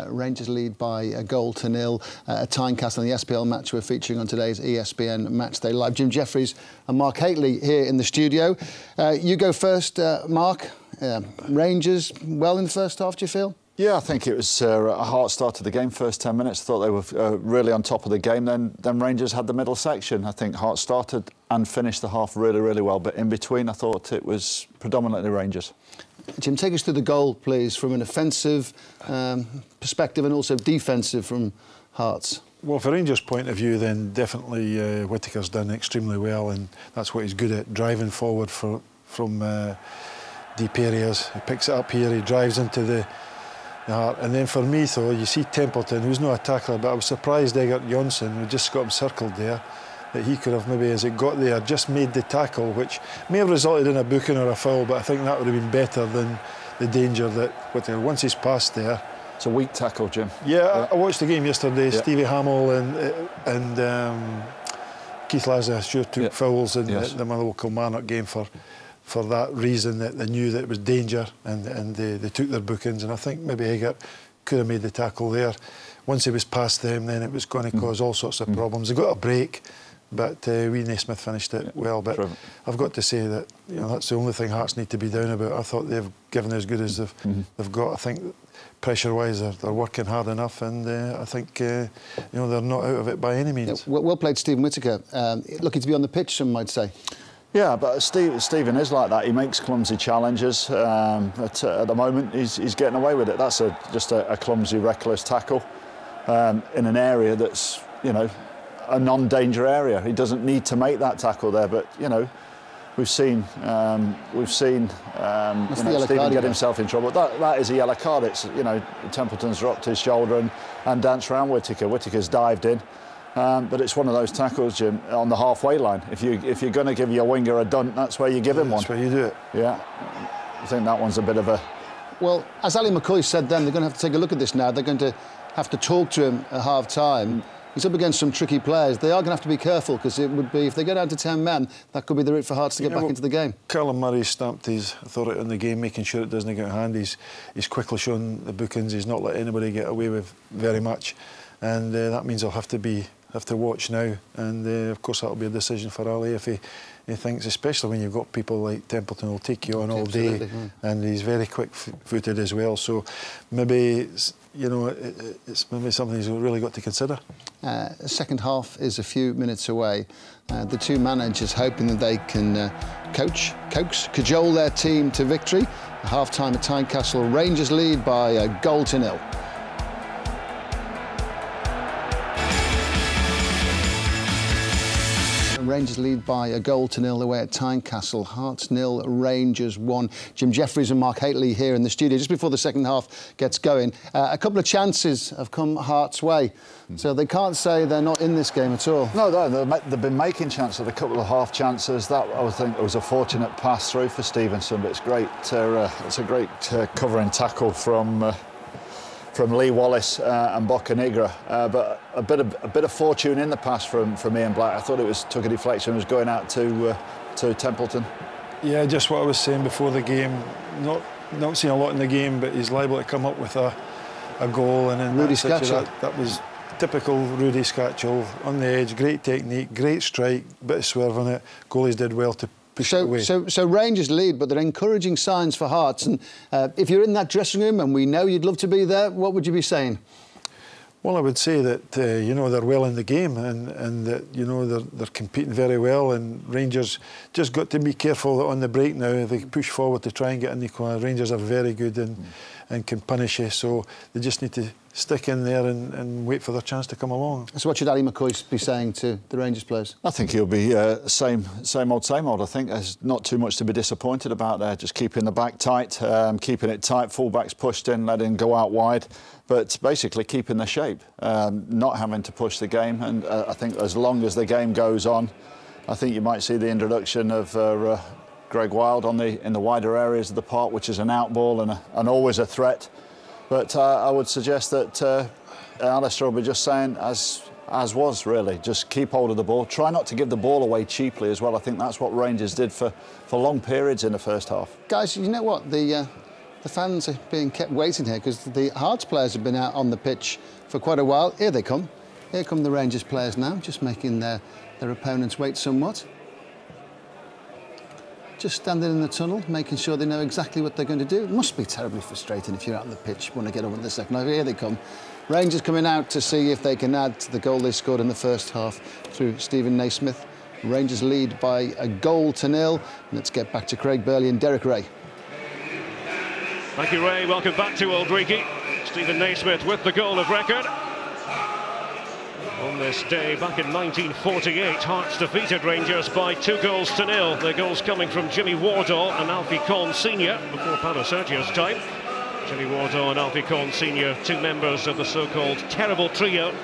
Rangers lead by a goal to nil at Tynecastle in the SPL match we're featuring on today's ESPN Matchday Live. Jim Jeffries and Mark Hateley here in the studio. You go first, Mark. Rangers well in the first half, do you feel? Yeah, I think it was a hard start to the game. First 10 minutes, I thought they were really on top of the game. Then Rangers had the middle section. I think Hearts started and finished the half really, really well. But in between, I thought it was predominantly Rangers. Jim, take us through the goal, please, from an offensive perspective and also defensive from Hearts. Well, from Rangers' point of view, then definitely Whittaker's done extremely well, and that's what he's good at, driving forward from deep areas. He picks it up here, he drives into the heart. And then for me, though, you see Templeton, who's not a tackler, but I was surprised Ht-Gers23Oct2011.mpg, who just got him circled there, that he could have maybe, as it got there, just made the tackle, which may have resulted in a booking or a foul, but I think that would have been better than the danger that Whittaker, once he's passed there. It's a weak tackle, Jim. Yeah, I watched the game yesterday. Yeah. Stevie Hamill and Keith Lazarus took fouls in the Motherwell Kilmarnock game for that reason, that they knew that it was danger, and they took their bookings, and I think maybe Ht-Gers could have made the tackle there. Once he was past them, then it was going to cause all sorts of problems. They got a break, but wee Naismith finished it well. But I've got to say that that's the only thing Hearts need to be down about. I thought they've given as good as they've got. I think pressure-wise they're working hard enough, and I think they're not out of it by any means. Yeah, well played, Stephen Whittaker. Looking to be on the pitch, some might say. Yeah, but Stephen is like that. He makes clumsy challenges, but at the moment he's getting away with it. That's just a clumsy, reckless tackle in an area that's, a non-danger area. He doesn't need to make that tackle there, but we've seen Stephen get himself in trouble. That is a yellow card. It's Templeton's dropped his shoulder and danced around Whittaker. Whittaker's dived in. But it's one of those tackles, Jim, on the halfway line. If you're going to give your winger a dunt, that's where you give him one. That's where you do it. Yeah, I think that one's a bit of a... Well, as Ali McCoy said then, they're going to have to take a look at this now. They're going to have to talk to him at half-time. He's up against some tricky players. They are going to have to be careful, because it would be, if they go down to 10 men, that could be the route for Hearts to get back into the game. Callum Murray stamped his authority on the game, making sure it doesn't get out of hand. He's quickly shown the bookings. He's not let anybody get away with very much, and that means he'll have to watch now, and of course that'll be a decision for Ali if he thinks, especially when you've got people like Templeton who'll take you on all day, and he's very quick-footed as well. So maybe it's maybe something he's really got to consider. The second half is a few minutes away. The two managers hoping that they can cajole their team to victory. At half-time at Tynecastle, Rangers lead by a goal to nil. Rangers lead by a goal to nil away at Tynecastle. Hearts 0, Rangers 1. Jim Jeffries and Mark Hateley here in the studio just before the second half gets going. A couple of chances have come Hearts' way, so they can't say they're not in this game at all. No, they've been making chances, a couple of half chances. That, I would think, it was a fortunate pass through for Stevenson, but it's great. It's a great covering tackle from Lee Wallace and Bocanegra, but a bit of fortune in the pass from Ian Black. I thought it took a deflection, was going out to Templeton. Yeah, just what I was saying before the game. Not seeing a lot in the game, but he's liable to come up with a goal. And in Rudy Scatchell. That was typical Rudy Scatchell, on the edge, great technique, great strike, bit of swerve on it. Goalies did well to push it away. So Rangers lead, but they're encouraging signs for Hearts. And if you're in that dressing room, and we know you'd love to be there, what would you be saying? Well, I would say that they're well in the game, and that they're competing very well. And Rangers just got to be careful that on the break now, if they push forward to try and get in the corner. Rangers are very good and can punish you, so they just need to stick in there and wait for their chance to come along. So what should Ali McCoy be saying to the Rangers players? I think he'll be same old. I think there's not too much to be disappointed about there. Just keeping the back tight, keeping it tight, fullbacks pushed in, letting go out wide, but basically keeping the shape, not having to push the game. And I think as long as the game goes on, I think you might see the introduction of Greg Wild in the wider areas of the park, which is an out ball and always a threat. But I would suggest that Alistair will be just saying, as was really, just keep hold of the ball. Try not to give the ball away cheaply as well. I think that's what Rangers did for long periods in the first half. Guys, you know what? The the fans are being kept waiting here because the Hearts players have been out on the pitch for quite a while. Here they come. Here come the Rangers players now, just making their opponents wait somewhat. Just standing in the tunnel, making sure they know exactly what they're going to do. It must be terribly frustrating if you're out on the pitch, want to get on in the second half. Here they come. Rangers coming out to see if they can add to the goal they scored in the first half through Stephen Naismith. Rangers lead by 1-0. Let's get back to Craig Burley and Derek Ray. Thank you, Ray. Welcome back to Old Reekie. Stephen Naismith with the goal of record. On this day, back in 1948, Hearts defeated Rangers by 2-0. Their goals coming from Jimmy Wardle and Alfie Conn Sr. before Paolo Sergio's time. Jimmy Wardle and Alfie Conn Sr., two members of the so-called Terrible Trio.